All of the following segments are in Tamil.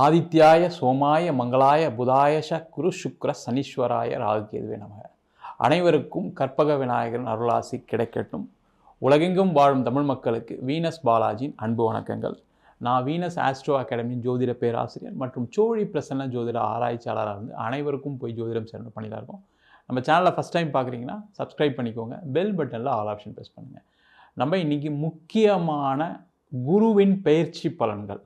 ஆதித்யாய சோமாய மங்களாய புதாயஷ குரு சுக்ர சனீஸ்வராய ராகுகேதுவே நமக. அனைவருக்கும் கற்பக விநாயகரின் அருளாசி கிடைக்கட்டும். உலகெங்கும் வாழும் தமிழ் மக்களுக்கு வீனஸ் பாலாஜியின் அன்பு வணக்கங்கள். நான் வீனஸ் ஆஸ்ட்ரோ அகாடமியின் ஜோதிட பேராசிரியர் மற்றும் சோழி பிரசன்ன ஜோதிட ஆராய்ச்சியாளராக இருந்து அனைவருக்கும் போய் ஜோதிடம் சேர்ந்து பண்ணிதான் இருக்கோம். நம்ம சேனலில் ஃபஸ்ட் டைம் பார்க்குறீங்கன்னா சப்ஸ்கிரைப் பண்ணிக்கோங்க, பெல் பட்டனில் ஆல் ஆப்ஷன் ப்ரெஸ் பண்ணுங்கள். நம்ம இன்றைக்கி முக்கியமான குருவின் பயிற்சி பலன்கள்.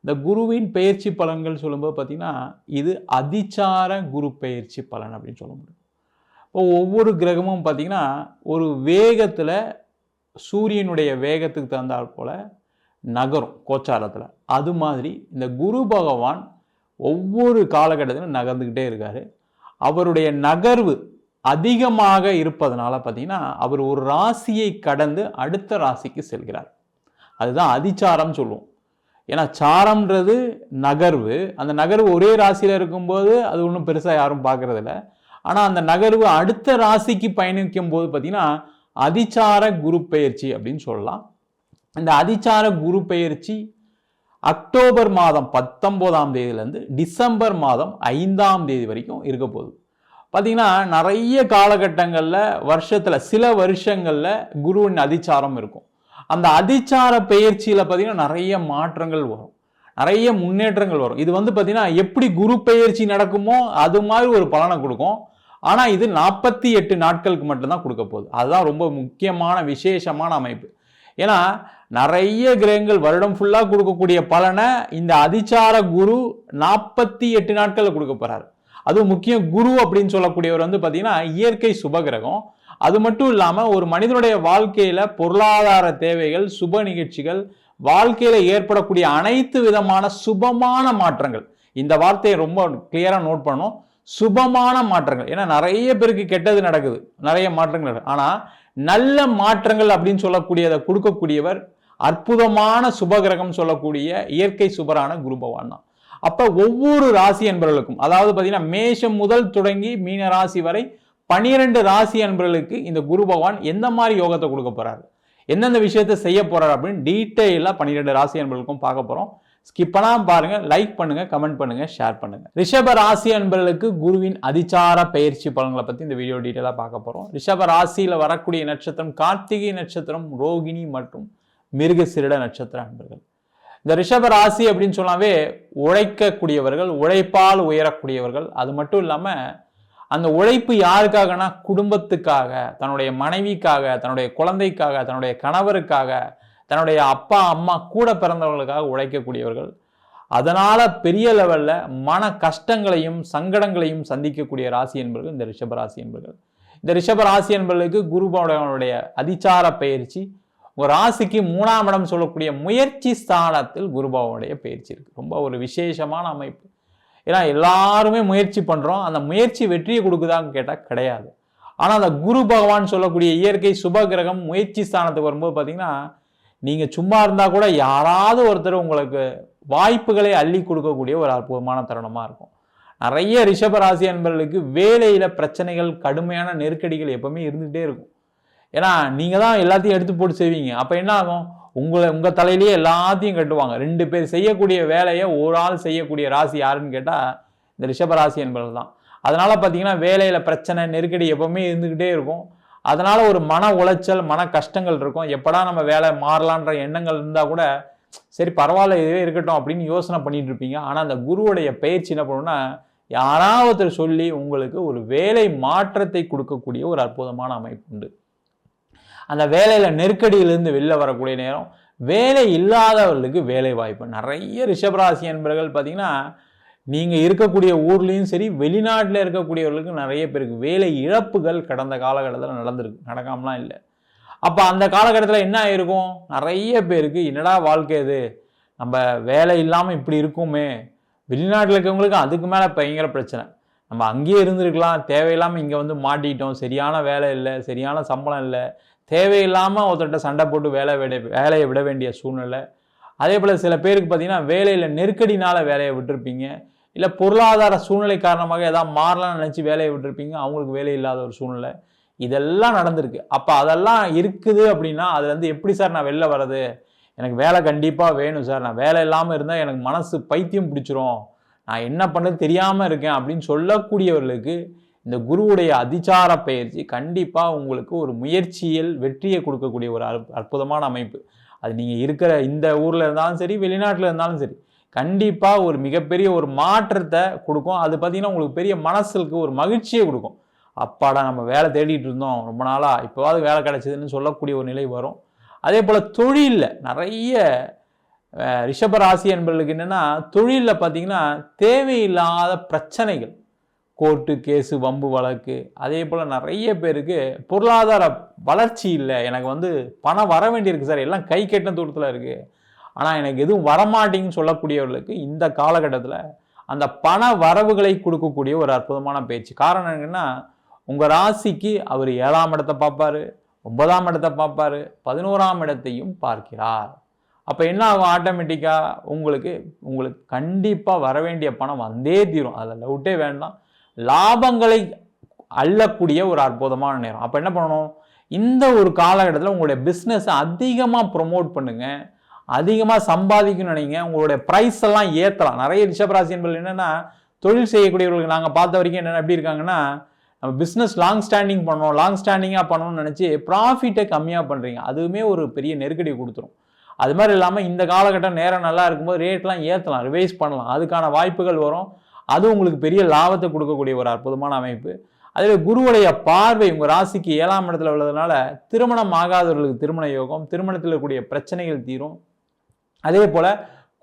இந்த குருவின் பயிற்சி பலன்கள் சொல்லும்போது பார்த்திங்கன்னா இது அதிச்சார குரு பயிற்சி பலன் அப்படின்னு சொல்ல முடியும். இப்போ ஒவ்வொரு கிரகமும் பார்த்திங்கன்னா ஒரு வேகத்தில் சூரியனுடைய வேகத்துக்கு தகுந்தால் போல் நகரும் கோச்சாரத்தில். அது மாதிரி இந்த குரு பகவான் ஒவ்வொரு காலகட்டத்திலும் நகர்ந்துக்கிட்டே இருக்கார். அவருடைய நகர்வு அதிகமாக இருப்பதனால பார்த்திங்கன்னா அவர் ஒரு ராசியை கடந்து அடுத்த ராசிக்கு செல்கிறார். அதுதான் அதிச்சாரம் சொல்லுவோம். ஏன்னா சாரம்ன்றது நகர்வு. அந்த நகர்வு ஒரே ராசியில் இருக்கும்போது அது ஒன்றும் பெருசாக யாரும் பார்க்குறதில்ல. ஆனால் அந்த நகர்வு அடுத்த ராசிக்கு பயணிக்கும் போது பார்த்திங்கன்னா அதிச்சார குரு பெயர்ச்சி அப்படின்னு சொல்லலாம். இந்த அதிச்சார குரு பெயர்ச்சி அக்டோபர் மாதம் 19ஆம் தேதியிலேருந்து டிசம்பர் மாதம் 5ஆம் தேதி வரைக்கும் இருக்க போகுது. பார்த்திங்கன்னா நிறைய காலகட்டங்களில் வருஷத்தில் சில வருஷங்களில் குருவின் அதிச்சாரம் இருக்கும். அந்த அதிச்சார பெயர்ச்சியில் பார்த்திங்கன்னா நிறைய மாற்றங்கள் வரும், நிறைய முன்னேற்றங்கள் வரும். இது பார்த்திங்கன்னா எப்படி குரு பெயர்ச்சி நடக்குமோ அது மாதிரி ஒரு பலனை கொடுக்கும். ஆனால் இது 48 நாட்களுக்கு மட்டும்தான் கொடுக்க போகுது. அதுதான் ரொம்ப முக்கியமான விசேஷமான அமைப்பு. ஏன்னா நிறைய கிரகங்கள் வருடம் ஃபுல்லாக கொடுக்கக்கூடிய பலனை இந்த அதிச்சார குரு 48 நாட்களில் கொடுக்க போகிறார். அதுவும் முக்கியம். குரு அப்படின்னு சொல்லக்கூடியவர் பார்த்திங்கன்னா இயற்கை சுபகிரகம். அது மட்டும் இல்லாமல் ஒரு மனிதனுடைய வாழ்க்கையில் பொருளாதார தேவைகள், சுப நிகழ்ச்சிகள், வாழ்க்கையில் ஏற்படக்கூடிய அனைத்து விதமான சுபமான மாற்றங்கள். இந்த வார்த்தையை ரொம்ப கிளியராக நோட் பண்ணணும், சுபமான மாற்றங்கள். ஏன்னா நிறைய பேருக்கு கெட்டது நடக்குது, நிறைய மாற்றங்கள் நடக்குது. ஆனால் நல்ல மாற்றங்கள் அப்படின்னு சொல்லக்கூடியதை கொடுக்கக்கூடியவர் அற்புதமான சுபகிரகம் சொல்லக்கூடிய இயற்கை சுபரான குரு பகவான் தான். அப்போ ஒவ்வொரு ராசி என்பவர்களுக்கும், அதாவது பார்த்தீங்கன்னா மேஷம் முதல் தொடங்கி மீன ராசி வரை 12 ராசி அன்பர்களுக்கு இந்த குரு பகவான் எந்த மாதிரி யோகத்தை கொடுக்க போறாரு, எந்தெந்த விஷயத்தை செய்ய போறாரு அப்படின்னு டீட்டெயிலாக 12 ராசி அன்பர்களுக்கும் பார்க்க போறோம். ஸ்கிப் பண்ணாம பாருங்க, லைக் பண்ணுங்க, கமெண்ட் பண்ணுங்க, ஷேர் பண்ணுங்க. ரிஷப ராசி அன்பர்களுக்கு குருவின் அதிச்சார பயிற்சி பலன்களை பத்தி இந்த வீடியோ டீட்டெயிலாக பார்க்க போறோம். ரிஷப ராசியில வரக்கூடிய நட்சத்திரம் கார்த்திகை நட்சத்திரம், ரோகிணி மற்றும் மிருகசிருட நட்சத்திர அன்பர்கள். இந்த ரிஷப ராசி அப்படின்னு சொன்னாவே உழைக்கக்கூடியவர்கள், உழைப்பால் உயரக்கூடியவர்கள். அது மட்டும் இல்லாம அந்த உழைப்பு யாருக்காகனா குடும்பத்துக்காக, தன்னுடைய மனைவிக்காக, தன்னுடைய குழந்தைக்காக, தன்னுடைய கணவருக்காக, தன்னுடைய அப்பா அம்மா கூட பிறந்தவர்களுக்காக உழைக்கக்கூடியவர்கள். அதனால பெரிய லெவல்ல மன கஷ்டங்களையும் சங்கடங்களையும் சந்திக்கக்கூடிய ராசி என்பவர்கள் இந்த ரிஷப ராசி என்பவர்கள். இந்த ரிஷப ராசி என்பவர்களுக்கு குரு பகவானுடைய அதிச்சார பயிற்சி ஒரு ராசிக்கு 3ஆம் இடம் சொல்லக்கூடிய முயற்சி ஸ்தானத்தில் குரு பகவானுடைய பயிற்சி இருக்கு. ரொம்ப ஒரு விசேஷமான அமைப்பு. ஏன்னா எல்லாருமே முயற்சி பண்ணுறோம், அந்த முயற்சி வெற்றியை கொடுக்குதான்னு கேட்டால் கிடையாது. ஆனால் அந்த குரு பகவான் சொல்லக்கூடிய இயற்கை சுப கிரகம் முயற்சி ஸ்தானத்துக்கு வரும்போது பார்த்தீங்கன்னா நீங்கள் சும்மா இருந்தால் கூட யாராவது ஒருத்தர் உங்களுக்கு வாய்ப்புகளை அள்ளி கொடுக்கக்கூடிய ஒரு அற்புதமான தருணமாக இருக்கும். நிறைய ரிஷபராசி அன்பர்களுக்கு வேலையில் பிரச்சனைகள், கடுமையான நெருக்கடிகள் எப்பவுமே இருந்துகிட்டே இருக்கும். ஏன்னா நீங்கள் தான் எல்லாத்தையும் எடுத்து போட்டு செய்வீங்க. அப்போ என்ன ஆகும், உங்கள் தலையிலேயே எல்லாத்தையும் கட்டுவாங்க. 2 பேர் செய்யக்கூடிய வேலையை ஒரு ஆள் செய்யக்கூடிய ராசி யாருன்னு கேட்டால் இந்த ரிஷபராசி என்பவர்கள் தான். அதனால் பார்த்தீங்கன்னா வேலையில் பிரச்சனை, நெருக்கடி எப்பவுமே இருந்துக்கிட்டே இருக்கும். அதனால் ஒரு மன உளைச்சல், மன கஷ்டங்கள் இருக்கும். எப்படா நம்ம வேலை மாறலான்ற எண்ணங்கள் இருந்தால் கூட சரி பரவாயில்ல இதுவே இருக்கட்டும் அப்படின்னு யோசனை பண்ணிட்டு இருப்பீங்க. ஆனால் அந்த குருவுடைய பயிற்சி என்ன பண்ணுன்னா யாராவது சொல்லி உங்களுக்கு ஒரு வேலை மாற்றத்தை கொடுக்கக்கூடிய ஒரு அற்புதமான அமைப்பு உண்டு. அந்த வேலையில் நெருக்கடியிலிருந்து வெளில வரக்கூடிய நேரம், வேலை இல்லாதவர்களுக்கு வேலை வாய்ப்பு. நிறைய ரிஷபராசி என்பவர்கள் பார்த்தீங்கன்னா நீங்கள் இருக்கக்கூடிய ஊர்லேயும் சரி, வெளிநாட்டில் இருக்கக்கூடியவர்களுக்கு நிறைய பேருக்கு வேலை இழப்புகள் கடந்த காலகட்டத்தில் நடந்திருக்கு, நடக்காமலாம் இல்லை. அப்போ அந்த காலகட்டத்தில் என்ன ஆயிருக்கும், நிறைய பேருக்கு என்னடா வாழ்க்கை இது, நம்ம வேலை இல்லாமல் இப்படி இருக்குமே. வெளிநாட்டில் இருக்கவங்களுக்கு அதுக்கு மேலே பயங்கர பிரச்சனை. நம்ம அங்கேயே இருந்திருக்கலாம், தேவையில்லாமல் இங்கே மாட்டிக்கிட்டோம், சரியான வேலை இல்லை, சரியான சம்பளம் இல்லை, தேவையில்லாமல் ஒருத்தர்கிட்ட சண்டை போட்டு வேலையை விட வேண்டிய சூழ்நிலை. அதே போல் சில பேருக்கு பார்த்தீங்கன்னா வேலையில் நெருக்கடினால வேலையை விட்டுருப்பீங்க, இல்லை பொருளாதார சூழ்நிலை காரணமாக ஏதாவது மாறலாம்னு நினச்சி வேலையை விட்டுருப்பீங்க, அவங்களுக்கு வேலை இல்லாத ஒரு சூழ்நிலை. இதெல்லாம் நடந்திருக்கு. அப்போ அதெல்லாம் இருக்குது அப்படின்னா அதுலேருந்து எப்படி சார் நான் வெளில வர்றது, எனக்கு வேலை கண்டிப்பாக வேணும் சார், நான் வேலை இல்லாமல் இருந்தால் எனக்கு மனசு பைத்தியம் பிடிச்சிரும், நான் என்ன பண்ணுறது தெரியாமல் இருக்கேன் அப்படின்னு சொல்லக்கூடியவர்களுக்கு இந்த குருவுடைய அதிசார பயிற்சி கண்டிப்பாக உங்களுக்கு ஒரு முயற்சியில் வெற்றியை கொடுக்கக்கூடிய ஒரு அற்புதமான அமைப்பு. அது நீங்கள் இருக்கிற இந்த ஊரில் இருந்தாலும் சரி, வெளிநாட்டில் இருந்தாலும் சரி, கண்டிப்பாக ஒரு மிகப்பெரிய ஒரு மாற்றத்தை கொடுக்கும். அது பார்த்திங்கன்னா உங்களுக்கு பெரிய மனசுக்கு ஒரு மகிழ்ச்சியை கொடுக்கும். அப்பாடா நம்ம வேலை தேடிட்டு இருந்தோம் ரொம்ப நாளாக, இப்போவாது வேலை கிடைச்சதுன்னு சொல்லக்கூடிய ஒரு நிலை வரும். அதே போல் தொழிலில் நிறைய ரிஷபராசி என்பவர்களுக்கு என்னென்னா, தொழிலில் பார்த்திங்கன்னா தேவையில்லாத பிரச்சனைகள், கோர்ட்டு கேஸு வம்பு வழக்கு, அதே போல் நிறைய பேருக்கு பொருளாதார வளர்ச்சி இல்லை, எனக்கு பணம் வர வேண்டியிருக்கு சார், எல்லாம் கை கெட்டின தூரத்தில் இருக்குது, ஆனால் எனக்கு எதுவும் வரமாட்டிங்கன்னு சொல்லக்கூடியவர்களுக்கு இந்த காலகட்டத்தில் அந்த பண வரவுகளை கொடுக்கக்கூடிய ஒரு அற்புதமான பேச்சு. காரணம் என்னன்னா, உங்கள் ராசிக்கு அவர் 7ஆம் இடத்தை பார்ப்பார், 9ஆம் இடத்தை பார்ப்பார், 11ஆம் இடத்தையும் பார்க்கிறார். அப்போ என்ன ஆகும், ஆட்டோமேட்டிக்காக உங்களுக்கு கண்டிப்பாக வர வேண்டிய பணம் வந்தே தீரும், அதில் டவுட்டே வேண்டாம். லாபங்களை அள்ளக்கூடிய ஒரு அற்புதமான நேரம். அப்போ என்ன பண்ணணும், இந்த ஒரு காலகட்டத்தில் உங்களுடைய பிஸ்னஸை அதிகமாக ப்ரொமோட் பண்ணுங்கள், அதிகமாக சம்பாதிக்கணும்னு நினைங்க, உங்களுடைய ப்ரைஸ் எல்லாம் ஏற்றலாம். நிறைய ரிஷபராசி என்பது என்னென்னா, தொழில் செய்யக்கூடியவர்களுக்கு நாங்கள் பார்த்த வரைக்கும் என்னென்ன எப்படி இருக்காங்கன்னா, நம்ம பிஸ்னஸ் லாங் ஸ்டாண்டிங்காக பண்ணணும்னு நினச்சி ப்ராஃபிட்டை கம்மியாக பண்ணுறீங்க, அதுவுமே ஒரு பெரிய நெருக்கடி கொடுத்துரும். அது மாதிரி இல்லாமல் இந்த காலகட்டம் நேரம் நல்லா இருக்கும்போது ரேட்லாம் ஏற்றலாம், ரிவைஸ் பண்ணலாம், அதுக்கான வாய்ப்புகள் வரும். அது உங்களுக்கு பெரிய லாபத்தை கொடுக்கக்கூடிய ஒரு அற்புதமான அமைப்பு. அதே குருவுடைய பார்வை உங்கள் ராசிக்கு 7ஆம் இடத்துல உள்ளதுனால திருமணம் ஆகாதவர்களுக்கு திருமண யோகம், திருமணத்தில் இருக்கக்கூடிய பிரச்சனைகள் தீரும். அதே போல்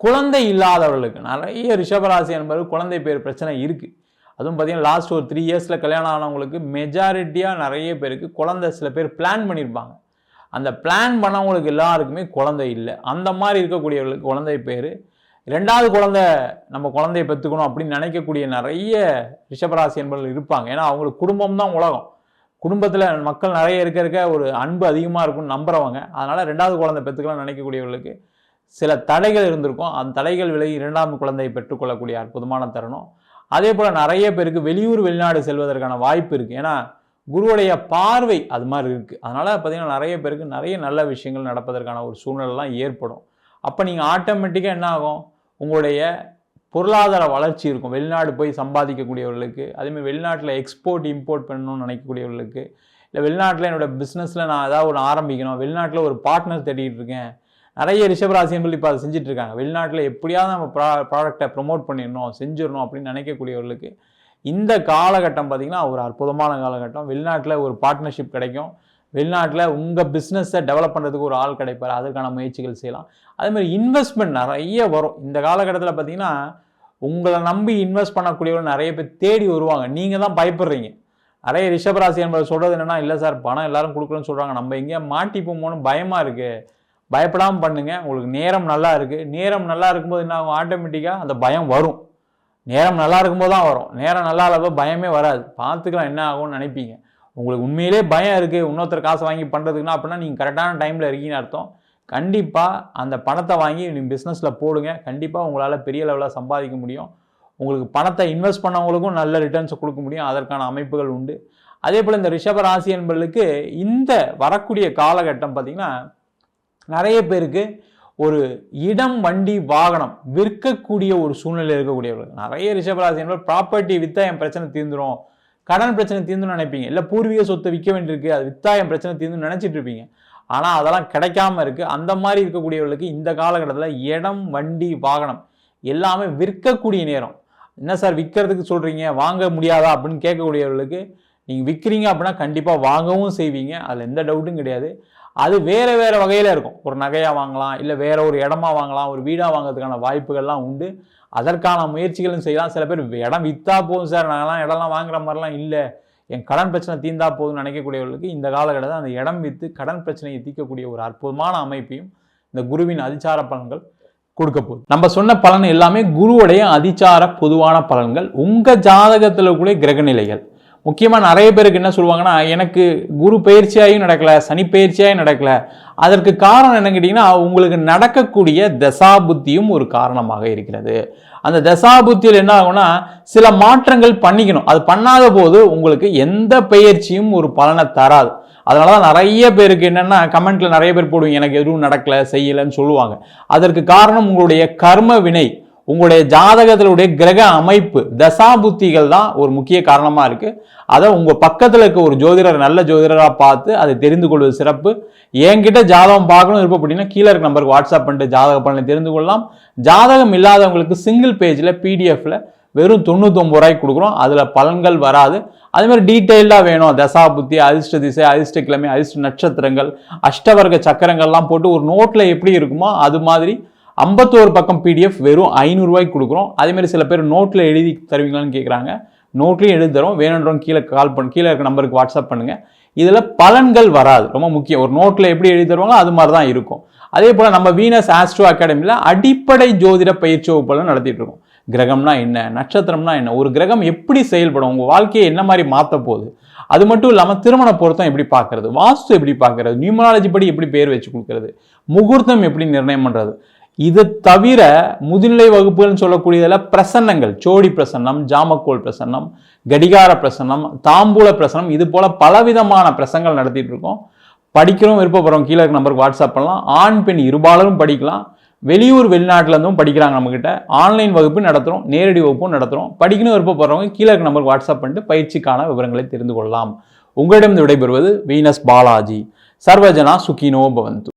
குழந்தை இல்லாதவர்களுக்கு நிறைய ரிஷபராசி என்பது குழந்தை பேர் பிரச்சனை இருக்குது. அதுவும் பார்த்தீங்கன்னா லாஸ்ட் ஒரு 3 இயர்ஸில் கல்யாணம் ஆனவங்களுக்கு மெஜாரிட்டியாக நிறைய பேருக்கு குழந்தை, சில பேர் பிளான் பண்ணியிருப்பாங்க, அந்த பிளான் பண்ணவங்களுக்கு எல்லாருக்குமே குழந்தை இல்லை. அந்த மாதிரி இருக்கக்கூடியவர்களுக்கு குழந்தை பேர், 2வது குழந்தை நம்ம குழந்தைய பெற்றுக்கணும் அப்படின்னு நினைக்கக்கூடிய நிறைய ரிஷபராசி என்பவர்கள் இருப்பாங்க. ஏன்னா அவங்களுக்கு குடும்பம் தான் உலகம், குடும்பத்தில் மக்கள் நிறைய இருக்க ஒரு அன்பு அதிகமாக இருக்கும்னு நம்புறவங்க. அதனால் 2வது குழந்தை பெற்றுக்கலாம்னு நினைக்கக்கூடியவர்களுக்கு சில தடைகள் இருந்திருக்கும், அந்த தடைகள் விலகி 2ஆம் குழந்தையை பெற்றுக்கொள்ளக்கூடிய அற்புதமான தருணம். அதே போல் நிறைய பேருக்கு வெளியூர் வெளிநாடு செல்வதற்கான வாய்ப்பு இருக்குது. ஏன்னா குருவுடைய பார்வை அது மாதிரி இருக்குது. அதனால் பார்த்திங்கன்னா நிறைய பேருக்கு நிறைய நல்ல விஷயங்கள் நடப்பதற்கான ஒரு சூழ்நிலைலாம் ஏற்படும். அப்போ நீங்கள் ஆட்டோமேட்டிக்காக என்ன ஆகும், உங்களுடைய பொருளாதார வளர்ச்சி இருக்கும். வெளிநாடு போய் சம்பாதிக்கக்கூடியவர்களுக்கு, அதேமாதிரி வெளிநாட்டில் எக்ஸ்போர்ட் இம்போர்ட் பண்ணணும்னு நினைக்கக்கூடியவர்களுக்கு, இல்லை வெளிநாட்டில் என்னோடய பிஸ்னஸில் நான் ஏதாவது ஒன்று ஆரம்பிக்கணும், வெளிநாட்டில் ஒரு பார்ட்னர் தேடிட்டு இருக்கேன், நிறைய ரிஷபராசிகள் இப்போ அதை செஞ்சுட்டு இருக்காங்க. வெளிநாட்டில் எப்படியாவது நம்ம ப்ராடக்டை ப்ரொமோட் பண்ணிடணும், செஞ்சிடணும் அப்படின்னு நினைக்கக்கூடியவர்களுக்கு இந்த காலகட்டம் பார்த்திங்கன்னா ஒரு அற்புதமான காலகட்டம். வெளிநாட்டில் ஒரு பார்ட்னர்ஷிப் கிடைக்கும், வெளிநாட்டில் உங்கள் பிஸ்னஸை டெவலப் பண்ணுறதுக்கு ஒரு ஆள் கிடைப்பார், அதற்கான முயற்சிகள் செய்யலாம். அதேமாதிரி இன்வெஸ்ட்மெண்ட் நிறைய வரும் இந்த காலகட்டத்தில். பார்த்திங்கன்னா உங்களை நம்பி இன்வெஸ்ட் பண்ணக்கூடியவர்கள் நிறைய பேர் தேடி வருவாங்க, நீங்கள் தான் பயப்படுறீங்க. நிறைய ரிஷபராசி என்பதை சொல்கிறது என்னென்னா, இல்லை சார் பணம் எல்லாரும் கொடுக்குறேன்னு சொல்கிறாங்க, நம்ம எங்கேயா மாட்டிப்போமோன்னு பயமாக இருக்குது, பயப்படாமல் பண்ணுங்கள், உங்களுக்கு நேரம் நல்லா இருக்குது. நேரம் நல்லா இருக்கும்போது என்ன ஆகும், ஆட்டோமேட்டிக்காக அந்த பயம் வரும். நேரம் நல்லா இருக்கும்போது தான் வரும், நேரம் நல்லா இல்லாத பயமே வராது, பார்த்துக்கலாம் என்ன ஆகும்னு நினைப்பீங்க. உங்களுக்கு உண்மையிலே பயம் இருக்குது இன்னொருத்தர் காசை வாங்கி பண்ணுறதுக்குன்னா, அப்படின்னா நீங்கள் கரெக்டான டைமில் இருக்கீங்கன்னு அர்த்தம். கண்டிப்பாக அந்த பணத்தை வாங்கி நீங்கள் பிஸ்னஸில் போடுங்க, கண்டிப்பாக உங்களால் பெரிய லெவலில் சம்பாதிக்க முடியும். உங்களுக்கு பணத்தை இன்வெஸ்ட் பண்ணவங்களுக்கும் நல்ல ரிட்டர்ன்ஸை கொடுக்க முடியும், அதற்கான அமைப்புகள் உண்டு. அதே போல் இந்த ரிஷபராசி என்பவர்களுக்கு இந்த வரக்கூடிய காலகட்டம் பார்த்திங்கன்னா நிறைய பேருக்கு ஒரு இடம், வண்டி, வாகனம் விற்கக்கூடிய ஒரு சூழ்நிலை இருக்கக்கூடியவர்கள். நிறைய ரிஷபராசி என்பது ப்ராப்பர்ட்டி விற்றா என் பிரச்சனை தீர்ந்துடும், கடன் பிரச்சனை தீர்ந்துன்னு நினைப்பீங்க, இல்லை பூர்வீக சொத்தை விற்க வேண்டியிருக்கு, அது விற்றா என் பிரச்சனை தீர்ந்துன்னு நினச்சிட்டு இருப்பீங்க. ஆனால் அதெல்லாம் கிடைக்காம இருக்குது. அந்த மாதிரி இருக்கக்கூடியவர்களுக்கு இந்த காலகட்டத்தில் இடம், வண்டி, வாகனம் எல்லாமே விற்கக்கூடிய நேரம். என்ன சார் விற்கிறதுக்கு சொல்கிறீங்க, வாங்க முடியாதா அப்படின்னு கேட்கக்கூடியவர்களுக்கு நீங்கள் விற்கிறீங்க அப்படின்னா கண்டிப்பாக வாங்கவும் செய்வீங்க, அதில் எந்த டவுட்டும் கிடையாது. அது வேறு வேறு வகையில் இருக்கும், ஒரு நகையாக வாங்கலாம், இல்லை வேறு ஒரு இடமா வாங்கலாம், ஒரு வீடாக வாங்கிறதுக்கான வாய்ப்புகள்லாம் உண்டு. அதற்கான முயற்சிகளும் செய்யலாம். சில பேர் இடம் விற்றா போதும் சார், நாங்களாம் இடம்லாம் வாங்குற மாதிரிலாம் இல்லை, என் கடன் பிரச்சனை தீர்ந்தா போதும்னு நினைக்கக்கூடியவர்களுக்கு இந்த காலகட்டத்தில் அந்த இடம் விற்று கடன் பிரச்சனையை தீர்க்கக்கூடிய ஒரு அற்புதமான அமைப்பையும் இந்த குருவின் அதிசார பலன்கள் கொடுக்க போகுது. நம்ம சொன்ன பலன் எல்லாமே குருவுடைய அதிசார பொதுவான பலன்கள். உங்கள் ஜாதகத்தில் கூட கிரக நிலைகள் முக்கியமாக நிறைய பேருக்கு என்ன சொல்லுவாங்கன்னா, எனக்கு குரு பயிற்சியாகவும் நடக்கலை, சனி பயிற்சியாகவும் நடக்கலை. அதற்கு காரணம் என்ன கேட்டிங்கன்னா, உங்களுக்கு நடக்கக்கூடிய தசாபுத்தியும் ஒரு காரணமாக இருக்கிறது. அந்த தசாபுத்தியில் என்ன ஆகும்னா சில மாற்றங்கள் பண்ணிக்கணும், அது பண்ணாத போது உங்களுக்கு எந்த பயிற்சியும் ஒரு பலனை தராது. அதனால தான் நிறைய பேருக்கு என்னென்னா கமெண்ட்டில் நிறைய பேர் போடுவீங்க எனக்கு எதுவும் நடக்கலை செய்யலைன்னு சொல்லுவாங்க. அதற்கு காரணம் உங்களுடைய கர்ம வினை, உங்களுடைய ஜாதகத்தினுடைய கிரக அமைப்பு, தசா புத்திகள் தான் ஒரு முக்கிய காரணமாக இருக்குது. அதை உங்கள் பக்கத்தில் இருக்க ஒரு ஜோதிடர், நல்ல ஜோதிடராக பார்த்து அதை தெரிந்து கொள்வது சிறப்பு. என்கிட்ட ஜாதகம் பார்க்கணும் இருப்போம் அப்படின்னா கீழே இருக்க நம்பருக்கு வாட்ஸ்அப் பண்ணிட்டு ஜாதக பலனை தெரிந்து கொள்ளலாம். ஜாதகம் இல்லாதவங்களுக்கு சிங்கிள் பேஜில் பிடிஎஃப்ல வெறும் 99 ரூபாய்க்கு கொடுக்குறோம். அதில் பலன்கள் வராது. அதே மாதிரி டீட்டெயிலாக வேணும், தசா புத்தி, அதிர்ஷ்ட திசை, அதிர்ஷ்ட கிழமை, அதிர்ஷ்ட நட்சத்திரங்கள், அஷ்டவர்க்க சக்கரங்கள்லாம் போட்டு ஒரு நோட்டில் எப்படி இருக்குமோ அது மாதிரி 51 பக்கம் பிடிஎஃப் வெறும் 500 ரூபாய்க்கு கொடுக்குறோம். அதேமாதிரி சில பேர் நோட்டில் எழுதி தருவீங்களான்னு கேட்குறாங்க. நோட்லையும் எழுதி தரோம். வேணுன்றவங்க கீழே இருக்க நம்பருக்கு வாட்ஸ்அப் பண்ணுங்கள். இதில் பலன்கள் வராது, ரொம்ப முக்கியம். ஒரு நோட்டில் எப்படி எழுதி தருவாங்களோ அது மாதிரி தான் இருக்கும். அதே போல் நம்ம வீனஸ் ஆஸ்ட்ரோ அகாடமியில் அடிப்படை ஜோதிட பயிற்சி வகுப்புகள் நடத்திட்டு இருக்கோம். கிரகம்னா என்ன, நட்சத்திரம்னா என்ன, ஒரு கிரகம் எப்படி செயல்படும், உங்கள் வாழ்க்கையை என்ன மாதிரி மாற்ற போகுது, அது மட்டும் இல்லாமல் திருமண பொருத்தம் எப்படி பார்க்கறது, வாஸ்து எப்படி பார்க்கறது, நியூமராலஜி படி எப்படி பேர் வச்சு கொடுக்கறது, முகூர்த்தம் எப்படி நிர்ணயம் பண்ணுறது, இது தவிர முதுநிலை வகுப்புகள்னு சொல்லக்கூடியதில் பிரசன்னங்கள், சோடி பிரசன்னம், ஜாமக்கோல் பிரசன்னம், கடிகார பிரசன்னம், தாம்பூல பிரசன்னம், இது போல பலவிதமான பிரசங்கள் நடத்திட்டு இருக்கோம். படிக்கிறோம் விருப்பப்படுறோம் கீழே இருக்க நம்பருக்கு வாட்ஸ்அப் பண்ணலாம். ஆண் பெண் இருபாலரும் படிக்கலாம். வெளியூர் வெளிநாட்டிலேருந்தும் படிக்கிறாங்க நம்மக்கிட்ட. ஆன்லைன் வகுப்பு நடத்துகிறோம், நேரடி வகுப்பும் நடத்துகிறோம். படிக்கணும் விருப்பப்படுறவங்க கீழே இருக்க நம்பருக்கு வாட்ஸ்அப் பண்ணிட்டு பயிற்சிக்கான விவரங்களை தெரிந்து கொள்ளலாம். உங்களிடம் விடைபெறுவது வீனஸ் பாலாஜி. சர்வஜனா சுகினோ பவந்து.